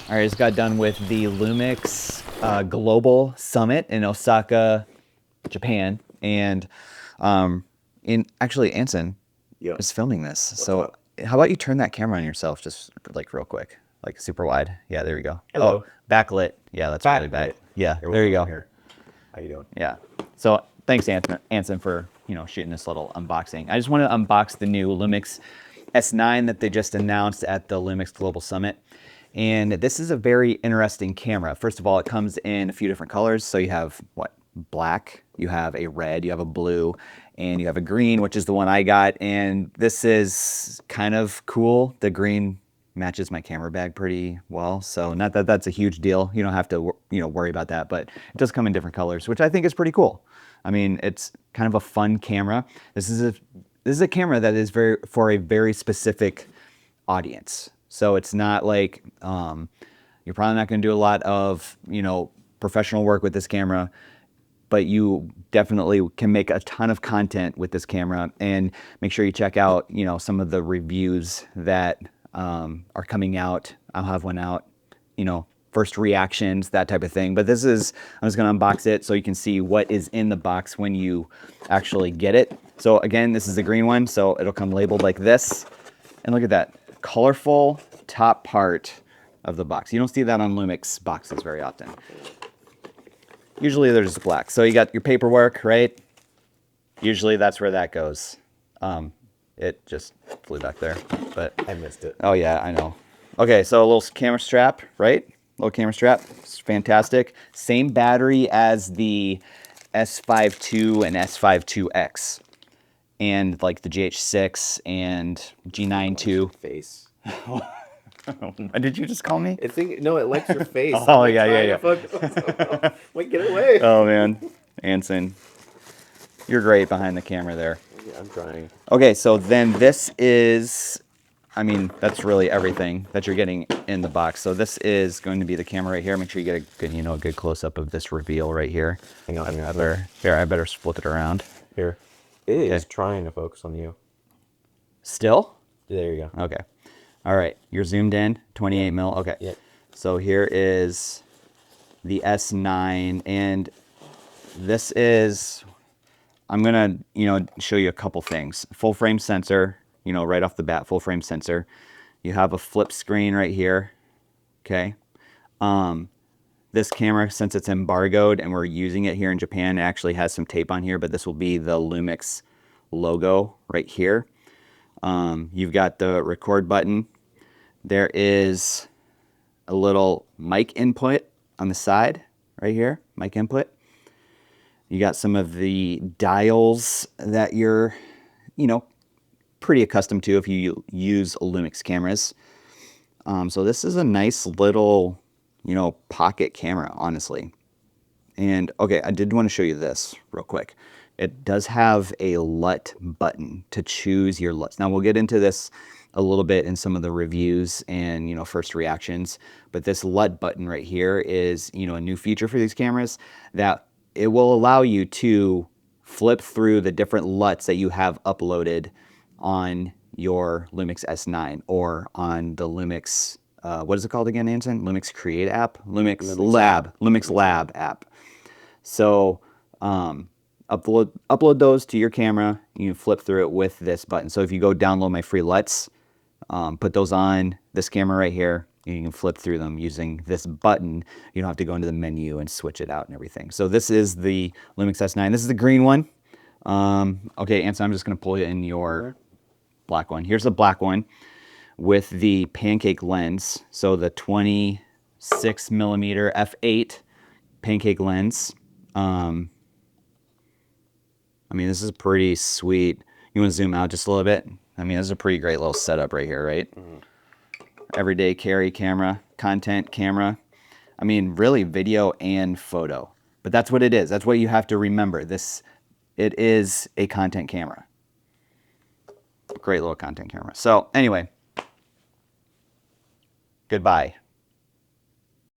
All right, I just got done with the LUMIX Global Summit in Osaka, Japan, and actually Anson Yo, is filming this. So up? how about you turn that camera on yourself, just like real quick, like super wide? Yeah, there you go. Hello. Oh, backlit. Yeah, that's really bad. Backlit. Yeah, Here, there you go. Here. How you doing? Yeah. So thanks, Anson, for shooting this little unboxing. I just want to unbox the new LUMIX S9 that they just announced at the LUMIX Global Summit. And this is a very interesting camera. First of all, it comes in a few different colors. So you have what? Black, you have a red, you have a blue, and you have a green, which is the one I got. And this is kind of cool. The green matches my camera bag pretty well. So not that that's a huge deal. You don't have to, worry about that, but it does come in different colors, which I think is pretty cool. I mean, it's kind of a fun camera. This is a camera that is for a very specific audience. So it's not like you're probably not going to do a lot of professional work with this camera, but you definitely can make a ton of content with this camera. And make sure you check out some of the reviews that are coming out. I'll have one out, first reactions, that type of thing. But I'm just going to unbox it so you can see what is in the box when you actually get it. So again, this is the green one, so it'll come labeled like this. And look at that colorful top part of the box. You don't see that on LUMIX boxes very often. Usually they're just black. So you got your paperwork, right? Usually that's where that goes. It just flew back there, but I missed it. oh yeah, I know. Okay, so a little camera strap, right? Little camera strap. It's fantastic. Same battery as the S5 II and S5 IIX. And like the GH6 and G9 II. Face. Did you just call me? No, it likes your face. Oh, yeah. Wait, get away. Oh man, Anson, you're great behind the camera there. Yeah, I'm trying. Okay, so then this is, I mean, that's really everything that you're getting in the box. So this is going to be the camera right here. Make sure you get a good close up of this reveal right here. Hang on. I better flip it around. Here. It is trying to focus on you. Still? There you go. Okay. All right. You're zoomed in, 28 mil. Okay. Yep. So here is the S9, and this is, I'm gonna, show you a couple things. Full frame sensor, right off the bat, full frame sensor. You have a flip screen right here. Okay. This camera, since it's embargoed and we're using it here in Japan, it actually has some tape on here, but this will be the LUMIX logo right here. You've got the record button. There is a little mic input on the side right here, mic input. You got some of the dials that you're, pretty accustomed to if you use LUMIX cameras. So this is a nice little, pocket camera, honestly. And okay, I did want to show you this real quick. It does have a LUT button to choose your LUTs. Now we'll get into this a little bit in some of the reviews and first reactions, but this LUT button right here is a new feature for these cameras that it will allow you to flip through the different LUTs that you have uploaded on your LUMIX S9 or on the LUMIX, what is it called again, Anson? LUMIX Create app? LUMIX Lab app. So upload those to your camera. You can flip through it with this button. So if you go download my free LUTs, put those on this camera right here, you can flip through them using this button. You don't have to go into the menu and switch it out and everything. So this is the LUMIX S9. This is the green one. Okay, Anson, I'm just going to pull you in your black one. Here's the black one with the pancake lens. So the 26 millimeter f8 pancake lens. I mean, this is pretty sweet. You want to zoom out just a little bit? I mean, this is a pretty great little setup right here, right? Mm-hmm. Everyday carry camera, content camera. I mean, really video and photo. But that's what it is. That's what you have to remember. It is a content camera. Great little content camera. So anyway, goodbye.